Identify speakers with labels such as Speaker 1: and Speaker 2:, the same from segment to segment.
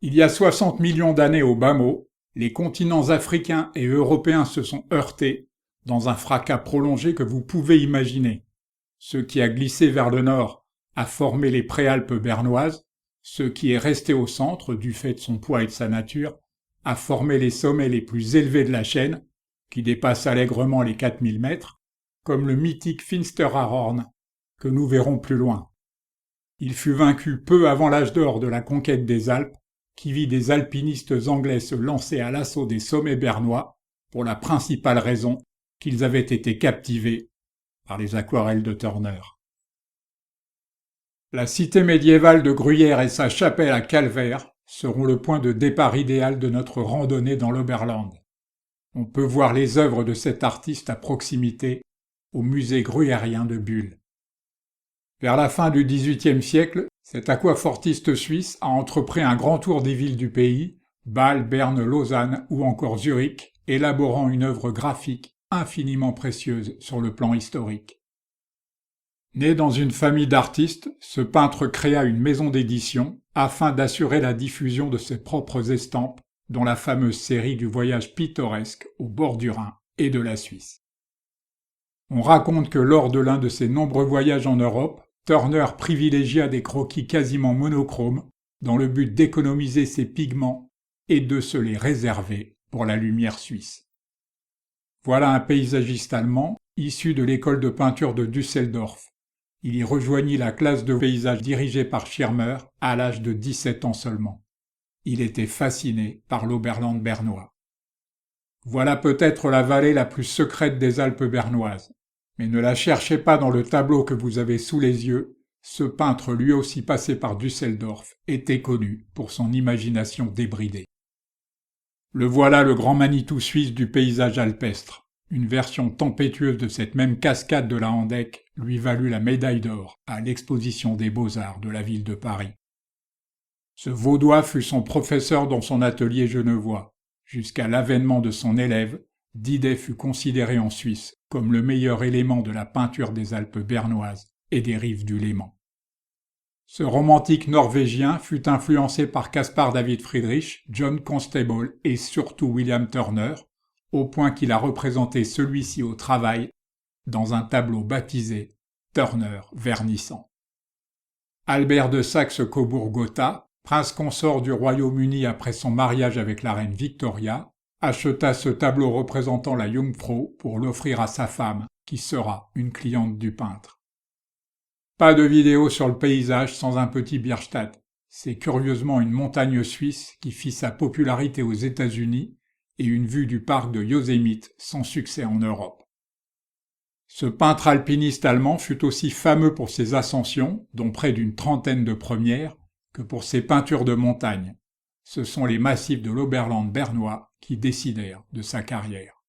Speaker 1: Il y a 60 millions d'années au bas mot, les continents africains et européens se sont heurtés dans un fracas prolongé que vous pouvez imaginer. Ce qui a glissé vers le nord a formé les préalpes bernoises, ce qui est resté au centre, du fait de son poids et de sa nature, a formé les sommets les plus élevés de la chaîne, qui dépassent allègrement les 4000 mètres, comme le mythique Finsteraarhorn, que nous verrons plus loin. Il fut vaincu peu avant l'âge d'or de la conquête des Alpes, qui vit des alpinistes anglais se lancer à l'assaut des sommets bernois, pour la principale raison qu'ils avaient été captivés par les aquarelles de Turner. La cité médiévale de Gruyère et sa chapelle à Calvaire seront le point de départ idéal de notre randonnée dans l'Oberland. On peut voir les œuvres de cet artiste à proximité au musée gruyérien de Bulle. Vers la fin du XVIIIe siècle, cet aquafortiste suisse a entrepris un grand tour des villes du pays, Bâle, Berne, Lausanne ou encore Zurich, élaborant une œuvre graphique infiniment précieuse sur le plan historique. Né dans une famille d'artistes, ce peintre créa une maison d'édition afin d'assurer la diffusion de ses propres estampes, dont la fameuse série du voyage pittoresque au bord du Rhin et de la Suisse. On raconte que lors de l'un de ses nombreux voyages en Europe, Turner privilégia des croquis quasiment monochromes dans le but d'économiser ses pigments et de se les réserver pour la lumière suisse. Voilà un paysagiste allemand issu de l'école de peinture de Düsseldorf. Il y rejoignit la classe de paysage dirigée par Schirmer à l'âge de 17 ans seulement. Il était fasciné par l'Oberland bernois. Voilà peut-être la vallée la plus secrète des Alpes bernoises. Mais ne la cherchez pas dans le tableau que vous avez sous les yeux, ce peintre lui aussi passé par Düsseldorf était connu pour son imagination débridée. Le voilà le grand Manitou suisse du paysage alpestre. Une version tempétueuse de cette même cascade de la Handecke lui valut la médaille d'or à l'exposition des Beaux-Arts de la ville de Paris. Ce Vaudois fut son professeur dans son atelier genevois. Jusqu'à l'avènement de son élève, Didet fut considéré en Suisse comme le meilleur élément de la peinture des Alpes bernoises et des rives du Léman. Ce romantique norvégien fut influencé par Caspar David Friedrich, John Constable et surtout William Turner, au point qu'il a représenté celui-ci au travail dans un tableau baptisé Turner vernissant. Albert de Saxe-Cobourg-Gotha, prince consort du Royaume-Uni après son mariage avec la reine Victoria, acheta ce tableau représentant la Jungfrau pour l'offrir à sa femme, qui sera une cliente du peintre. Pas de vidéo sur le paysage sans un petit Bierstadt. C'est curieusement une montagne suisse qui fit sa popularité aux États-Unis et une vue du parc de Yosemite sans succès en Europe. Ce peintre alpiniste allemand fut aussi fameux pour ses ascensions, dont près d'une trentaine de premières, que pour ses peintures de montagne. Ce sont les massifs de l'Oberland bernois qui décidèrent de sa carrière.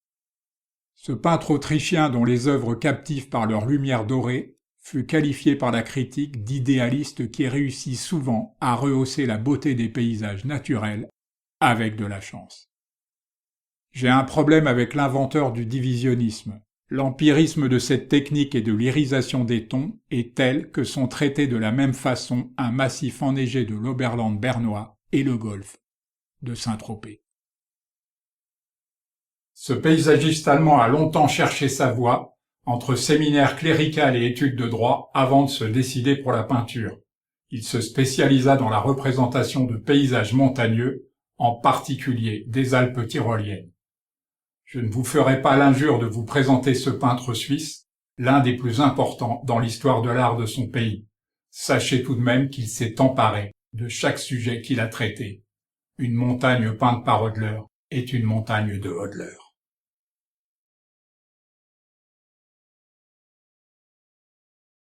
Speaker 1: Ce peintre autrichien dont les œuvres captivent par leur lumière dorée fut qualifié par la critique d'idéaliste qui réussit souvent à rehausser la beauté des paysages naturels avec de la chance. J'ai un problème avec l'inventeur du divisionnisme. L'empirisme de cette technique et de l'irisation des tons est tel que sont traités de la même façon un massif enneigé de l'Oberland bernois et le golfe de Saint-Tropez. Ce paysagiste allemand a longtemps cherché sa voie entre séminaire clérical et études de droit avant de se décider pour la peinture. Il se spécialisa dans la représentation de paysages montagneux, en particulier des Alpes tyroliennes. Je ne vous ferai pas l'injure de vous présenter ce peintre suisse, l'un des plus importants dans l'histoire de l'art de son pays. Sachez tout de même qu'il s'est emparé de chaque sujet qu'il a traité. Une montagne peinte par Hodler est une montagne de Hodler.